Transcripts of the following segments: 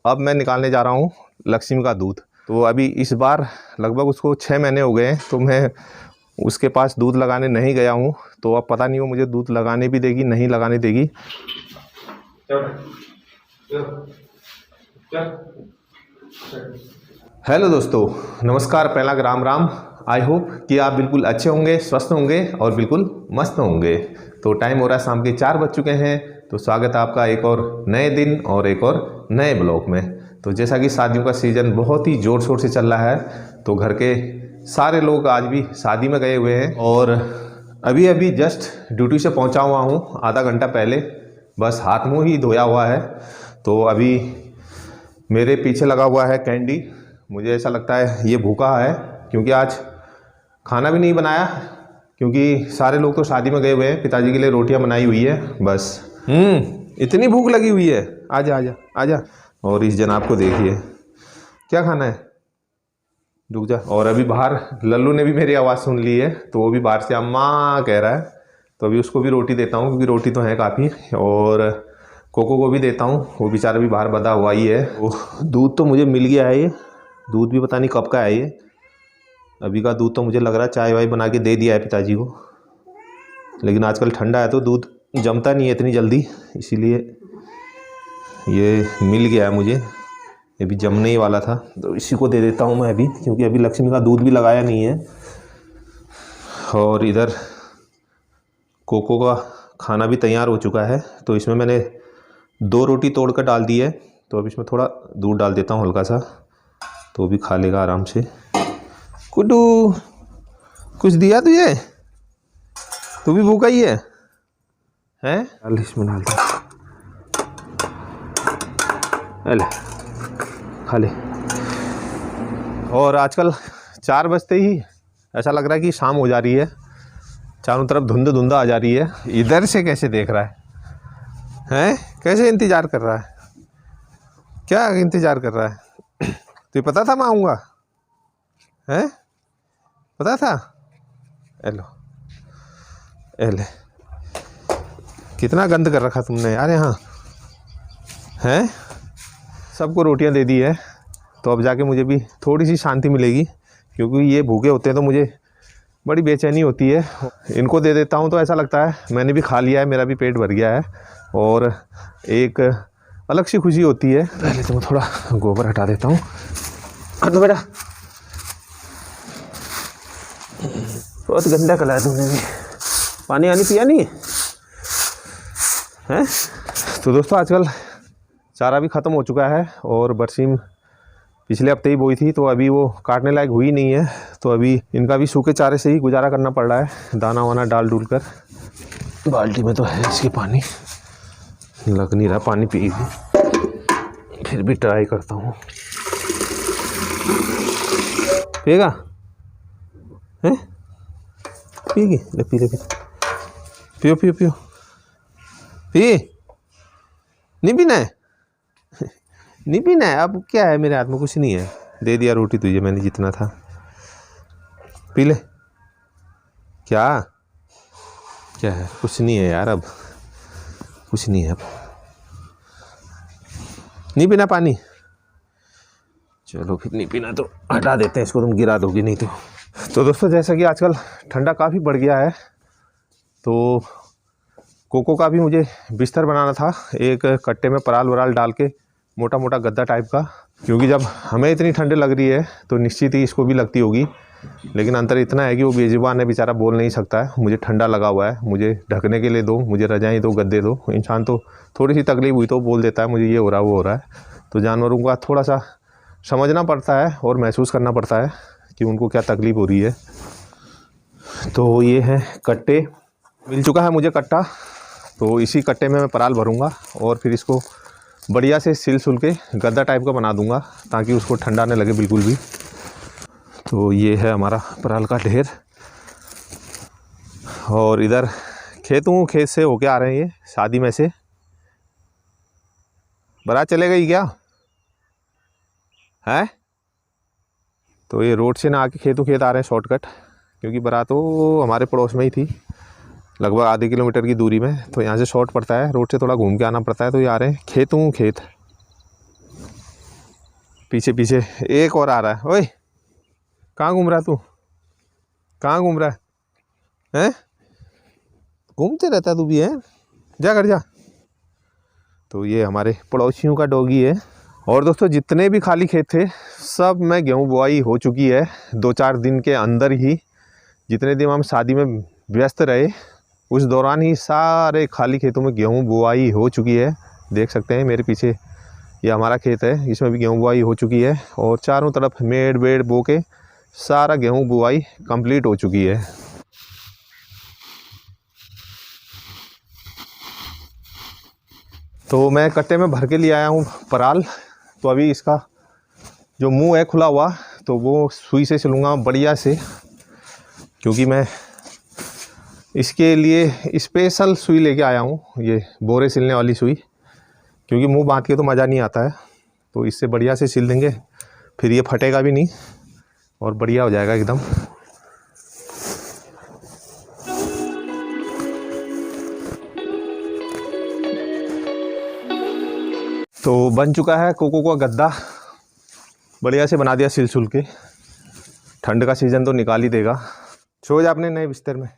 अब मैं निकालने जा रहा हूँ लक्ष्मी का दूध। तो अभी इस बार लगभग उसको 6 महीने हो गए हैं, तो मैं उसके पास दूध लगाने नहीं गया हूँ। तो अब पता नहीं वो मुझे दूध लगाने भी देगी नहीं लगाने देगी। हेलो दोस्तों, नमस्कार, पहला राम राम। आई होप कि आप बिल्कुल अच्छे होंगे, स्वस्थ होंगे और बिल्कुल मस्त होंगे। तो टाइम हो रहा है शाम के 4 बज चुके हैं। तो स्वागत है आपका एक और नए दिन और एक और नए ब्लॉग में। तो जैसा कि शादियों का सीज़न बहुत ही ज़ोर शोर से चल रहा है, तो घर के सारे लोग आज भी शादी में गए हुए हैं और अभी अभी जस्ट ड्यूटी से पहुंचा हुआ हूं, आधा घंटा पहले। बस हाथ मुंह ही धोया हुआ है। तो अभी मेरे पीछे लगा हुआ है कैंडी। मुझे ऐसा लगता है ये भूखा है, क्योंकि आज खाना भी नहीं बनाया, क्योंकि सारे लोग तो शादी में गए हुए हैं। पिताजी के लिए रोटियां बनाई हुई है बस। इतनी भूख लगी हुई है। आजा आजा आजा। और इस जनाब को देखिए, क्या खाना है, रुक जा। और अभी बाहर लल्लू ने भी मेरी आवाज़ सुन ली है, तो वो भी बाहर से अम्मा कह रहा है। तो अभी उसको भी रोटी देता हूँ, क्योंकि रोटी तो है काफ़ी। और कोको को भी देता हूँ, वो बेचारा भी बाहर बंधा हुआ ही है। वो दूध तो मुझे मिल गया है, ये दूध भी पता नहीं कब का है। ये अभी का दूध तो मुझे लग रहा है चाय वाय बना के दे दिया है पिताजी को। लेकिन आजकल ठंडा है तो दूध जमता नहीं है इतनी जल्दी, इसीलिए ये मिल गया है मुझे। ये भी जमने ही वाला था, तो इसी को दे देता हूँ मैं अभी, क्योंकि अभी लक्ष्मी का दूध भी लगाया नहीं है। और इधर कोको का खाना भी तैयार हो चुका है। तो इसमें मैंने 2 रोटी तोड़ कर डाल दी है। तो अब इसमें थोड़ा दूध डाल देता हूँ हल्का सा, तो भी खा लेगा आराम से। कुड्डू, कुछ दिया तुझे? तू भी भूखा ही है? डाल, इसमें डाल दे। ले, खा ले। और आजकल 4 बजते ही ऐसा लग रहा है कि शाम हो जा रही है। चारों तरफ धुंध धुंध आ जा रही है। इधर से कैसे देख रहा है? कैसे इंतज़ार कर रहा है? क्या इंतज़ार कर रहा है? तुझे पता था मैं आऊँगा? पता था? एलो, एले, कितना गंद कर रखा तुमने यार यहाँ। सबको रोटियाँ दे दी है, तो अब जाके मुझे भी थोड़ी सी शांति मिलेगी, क्योंकि ये भूखे होते हैं तो मुझे बड़ी बेचैनी होती है। इनको दे देता हूँ तो ऐसा लगता है मैंने भी खा लिया है, मेरा भी पेट भर गया है, और एक अलग सी खुशी होती है। पहले तो मैं थोड़ा गोबर हटा देता हूँ। तो बेटा बहुत गंदा कला है तुमने भी। पानी आनी पिया नहीं है? तो दोस्तों आजकल चारा भी ख़त्म हो चुका है, और बरसीम पिछले हफ्ते ही बोई थी, तो अभी वो काटने लायक हुई नहीं है। तो अभी इनका भी सूखे चारे से ही गुजारा करना पड़ रहा है, दाना वाना डाल डूल कर। बाल्टी में तो है इसकी पानी, लग नहीं रहा पानी पिएगी, फिर भी ट्राई करता हूँ। पिएगा? पिएगी? ले पी ले, पियो पियो पियो। पी, नहीं पीना है? नहीं पीना है? अब क्या है, मेरे हाथ में कुछ नहीं है। दे दिया रोटी तुझे मैंने जितना था, पी ले। क्या क्या है? कुछ नहीं है यार, अब कुछ नहीं है। अब नहीं पीना पानी? चलो फिर नहीं पीना तो हटा देते हैं इसको, तुम गिरा दोगी नहीं तो। तो दोस्तों जैसा कि आजकल ठंडा काफ़ी बढ़ गया है, तो कोको का भी मुझे बिस्तर बनाना था, एक कट्टे में पराल वराल डाल के, मोटा मोटा गद्दा टाइप का। क्योंकि जब हमें इतनी ठंड लग रही है तो निश्चित ही इसको भी लगती होगी। लेकिन अंतर इतना है कि वो बेजुबान है बेचारा, बोल नहीं सकता है। मुझे ठंडा लगा हुआ है, मुझे ढकने के लिए दो, मुझे रजाई दो, गद्दे दो। इंसान तो थोड़ी सी तकलीफ हुई तो बोल देता है मुझे ये हो रहा है वो हो रहा है। तो जानवरों का थोड़ा सा समझना पड़ता है और महसूस करना पड़ता है कि उनको क्या तकलीफ़ हो रही है। तो ये है कट्टे, मिल चुका है मुझे कट्टा। तो इसी कट्टे में मैं पराल भरूँगा और फिर इसको बढ़िया से सिल सुल के गद्दा टाइप का बना दूँगा, ताकि उसको ठंडा न लगे बिल्कुल भी। तो ये है हमारा पराल का ढेर। और इधर खेत से होके आ रहे हैं, ये शादी में से बारात चले गई क्या है? तो ये रोड से ना आके खेत आ रहे हैं शॉर्टकट, क्योंकि बारात वो हमारे पड़ोस में ही थी, लगभग आधे किलोमीटर की दूरी में। तो यहाँ से शॉर्ट पड़ता है, रोड से थोड़ा घूम के आना पड़ता है। तो ये आ रहे हैं खेत। पीछे पीछे एक और आ रहा है। ओए कहाँ घूम रहा है तू, कहाँ घूम रहा है हैं? घूमते रहता है तू भी, है जा कर जा। तो ये हमारे पड़ोसियों का डॉगी है। और दोस्तों जितने भी खाली खेत थे सब में गेहूँ बुआई हो चुकी है 2-4 दिन के अंदर ही। जितने दिन हम शादी में व्यस्त रहे उस दौरान ही सारे खाली खेतों में गेहूँ बुआई हो चुकी है। देख सकते हैं मेरे पीछे ये हमारा खेत है, इसमें भी गेहूँ बुआई हो चुकी है और चारों तरफ मेड़ वेड़ बो के सारा गेहूँ बुआई कंप्लीट हो चुकी है। तो मैं कट्टे में भर के लिए आया हूँ पराल। तो अभी इसका जो मुंह है खुला हुआ तो वो सुई से सिलूँगा बढ़िया से, क्योंकि मैं इसके लिए स्पेशल सुई लेके आया हूँ, ये बोरे सिलने वाली सुई। क्योंकि मुंह बांध के तो मज़ा नहीं आता है, तो इससे बढ़िया से सिल देंगे, फिर ये फटेगा भी नहीं और बढ़िया हो जाएगा एकदम। तो बन चुका है कोको का गद्दा, बढ़िया से बना दिया सिल सुल के। ठंड का सीज़न तो निकाल ही देगा। सो जा अपने नए बिस्तर में,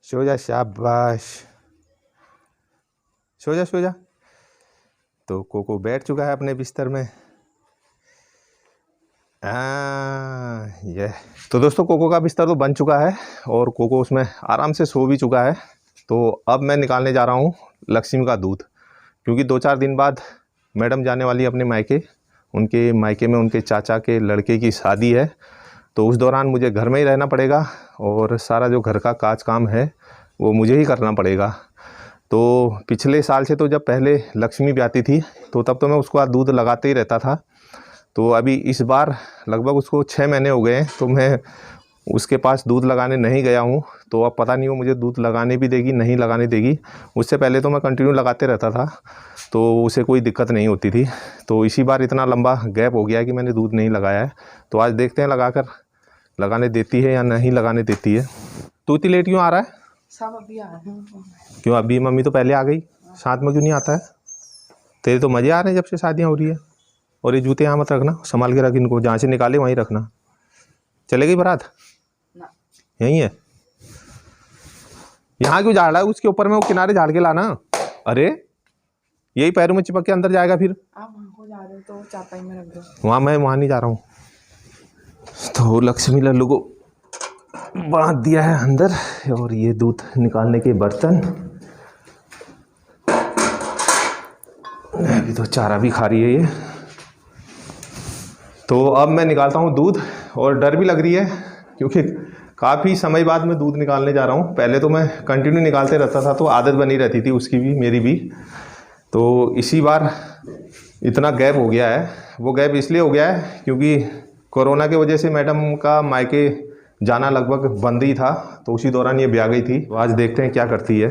सो जा, शाबाश, सो जा सो जा। तो कोको बैठ चुका है अपने बिस्तर में। ये तो दोस्तों कोको का बिस्तर तो बन चुका है और कोको उसमें आराम से सो भी चुका है। तो अब मैं निकालने जा रहा हूँ लक्ष्मी का दूध, क्योंकि 2-4 दिन बाद मैडम जाने वाली है अपने मायके। उनके मायके में उनके चाचा के लड़के की शादी है, तो उस दौरान मुझे घर में ही रहना पड़ेगा और सारा जो घर का काज काम है वो मुझे ही करना पड़ेगा। तो पिछले साल से तो जब पहले लक्ष्मी ब्याती थी तो तब तो मैं उसको दूध लगाते ही रहता था। तो अभी इस बार लगभग उसको 6 महीने हो गए हैं तो मैं उसके पास दूध लगाने नहीं गया हूँ। तो अब पता नहीं वो मुझे दूध लगाने भी देगी नहीं लगाने देगी। उससे पहले तो मैं कंटिन्यू लगाते रहता था तो उसे कोई दिक्कत नहीं होती थी। तो इसी बार इतना लंबा गैप हो गया कि मैंने दूध नहीं लगाया है। तो आज देखते हैं लगाने देती है या नहीं लगाने देती है। तू इतनी लेट क्यों आ रहा है? सब अभी आ रहे हैं। क्यों? अभी मम्मी तो पहले आ गई, साथ में क्यों नहीं आता है? तेरे तो मज़े आ रहे हैं जब से शादियाँ हो रही है। और ये जूते यहाँ मत रखना, संभाल के रख इनको, जहाँ से निकाले वहीं रखना। चलेगी बारात? यहीं है। यहाँ क्यों झाड़ रहा है? उसके ऊपर में वो किनारे झाड़ के लाना। अरे यही पैरों में चिपक के अंदर जाएगा फिर। आप वहाँ को जा रहे हो तो चापाई में रख दो। वहाँ मैं वहाँ नहीं जा रहा हूँ। तो लक्ष्मी लल्लू को बांध दिया है अंदर और ये दूध निकालने के बर्तन। अभी तो चारा भी खा रही है ये। तो अब मैं निकालता हूँ दूध और डर भी लग रही है क्योंकि काफ़ी समय बाद मैं दूध निकालने जा रहा हूँ। पहले तो मैं कंटिन्यू निकालते रहता था तो आदत बनी रहती थी उसकी भी मेरी भी। तो इसी बार इतना गैप हो गया है। वो गैप इसलिए हो गया है क्योंकि कोरोना की वजह से मैडम का मायके जाना लगभग बंद ही था, तो उसी दौरान ये ब्याह गई थी। तो आज देखते हैं क्या करती है।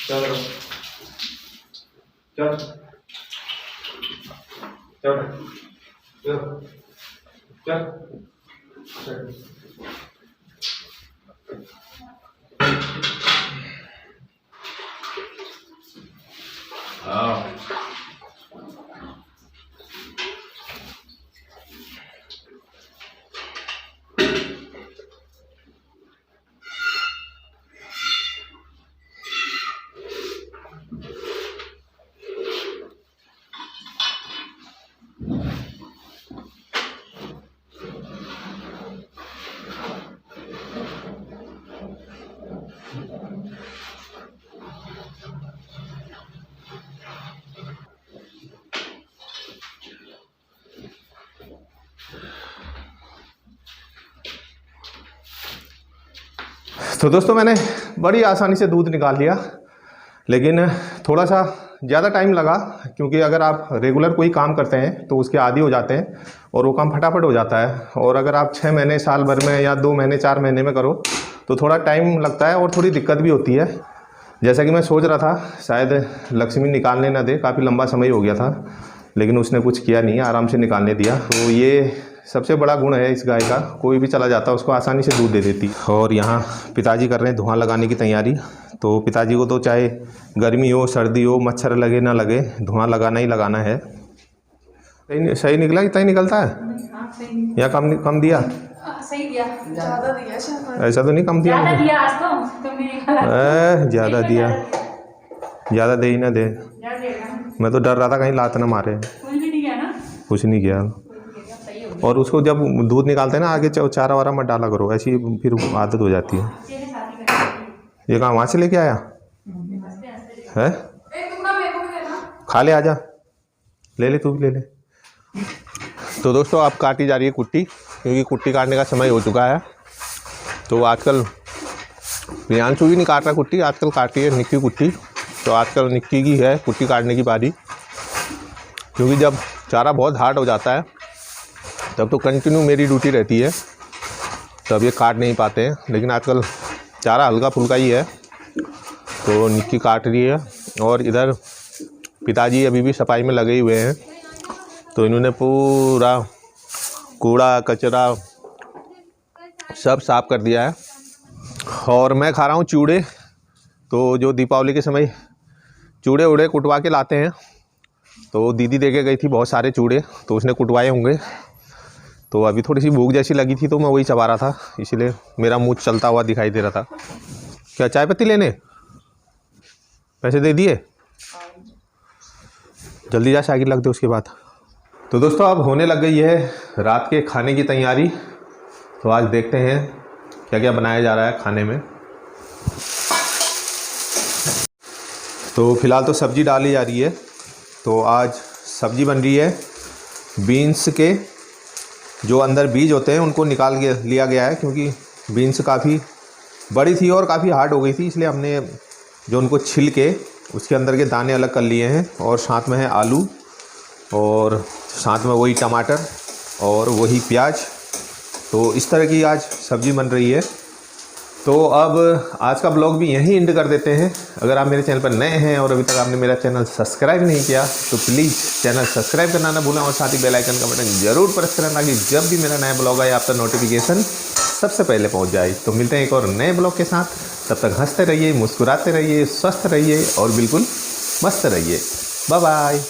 चल चल चल चल चल। तो दोस्तों मैंने बड़ी आसानी से दूध निकाल लिया, लेकिन थोड़ा सा ज़्यादा टाइम लगा क्योंकि अगर आप रेगुलर कोई काम करते हैं तो उसके आदी हो जाते हैं और वो काम फटाफट हो जाता है। और अगर आप 6 महीने साल भर में या 2 महीने 4 महीने में करो तो थोड़ा टाइम लगता है और थोड़ी दिक्कत भी होती है। जैसा कि मैं सोच रहा था शायद लक्ष्मी निकालने ना दे, काफ़ी लंबा समय हो गया था, लेकिन उसने कुछ किया नहीं, आराम से निकालने दिया। तो ये सबसे बड़ा गुण है इस गाय का, कोई भी चला जाता है उसको आसानी से दूध दे देती। और यहाँ पिताजी कर रहे हैं धुआं लगाने की तैयारी। तो पिताजी को तो चाहे गर्मी हो सर्दी हो मच्छर लगे ना लगे धुआं लगाना ही लगाना है। सही निकला, कितना ही निकलता है हाँ सही या कम दिया? सही दिया। ज़्यादा दिया शायद। ऐसा तो नहीं कम दिया ज़्यादा मुझे? दिया आज तो तुमने ज़्यादा दिया, ज़्यादा दे ही ना दे। ज़्यादा दिया। मैं तो डर रहा था कहीं लात ना मारे। कुछ भी नहीं किया ना। कुछ नहीं किया। सही हो और उसको जब दूध निकालते हैं ना आगे चारा वारा मत डाला करो, ऐसी फिर आदत हो जाती है। गया। शादी कर ये कहाँ वहाँ से लेके आया है? खा ले, आजा, ले ले, तू भी ले ले। तो दोस्तों अब काटी जा रही है कुट्टी, क्योंकि कुट्टी काटने का समय हो चुका है। तो आजकल प्रियांशु भी नहीं काट रहा कुट्टी, आजकल काटी है निक्की कुट्टी। तो आजकल निक्की की है कुट्टी काटने की बारी, क्योंकि जब चारा बहुत हार्ड हो जाता है तब तो कंटिन्यू मेरी ड्यूटी रहती है, तब ये काट नहीं पाते हैं। लेकिन आजकल चारा हल्का फुल्का ही है तो निक्की काट रही है। और इधर पिताजी अभी भी सफाई में लगे हुए हैं, तो इन्होंने पूरा कूड़ा कचरा सब साफ कर दिया है। और मैं खा रहा हूँ चूड़े। तो जो दीपावली के समय चूड़े उड़े कुटवा के लाते हैं, तो दीदी दे के गई थी बहुत सारे चूड़े, तो उसने कुटवाए होंगे। तो अभी थोड़ी सी भूख जैसी लगी थी तो मैं वही चबा रहा था, इसीलिए मेरा मुँह चलता हुआ दिखाई दे रहा था। क्या चाय पत्ती लेने पैसे दे दिए? जल्दी जा, शागिर लग दे उसके बाद। तो दोस्तों अब होने लग गई है रात के खाने की तैयारी। तो आज देखते हैं क्या क्या बनाया जा रहा है खाने में। तो फिलहाल तो सब्ज़ी डाली जा रही है। तो आज सब्ज़ी बन रही है बीन्स के, जो अंदर बीज होते हैं उनको निकाल के लिया गया है, क्योंकि बीन्स काफ़ी बड़ी थी और काफ़ी हार्ड हो गई थी, इसलिए हमने जो उनको छिल के उसके अंदर के दाने अलग कर लिए हैं। और साथ में है आलू, और साथ में वही टमाटर और वही प्याज। तो इस तरह की आज सब्ज़ी बन रही है। तो अब आज का ब्लॉग भी यहीं एंड कर देते हैं। अगर आप मेरे चैनल पर नए हैं और अभी तक आपने मेरा चैनल सब्सक्राइब नहीं किया तो प्लीज़ चैनल सब्सक्राइब करना ना भूलें, और साथ ही बेल आइकन का बटन ज़रूर प्रेस करना, ताकि जब भी मेरा नया ब्लॉग आए आप तक नोटिफिकेशन सबसे पहले पहुंच जाए। तो मिलते हैं एक और नए ब्लॉग के साथ। तब तक हंसते रहिए, मुस्कुराते रहिए, स्वस्थ रहिए और बिल्कुल मस्त रहिए। Bye bye.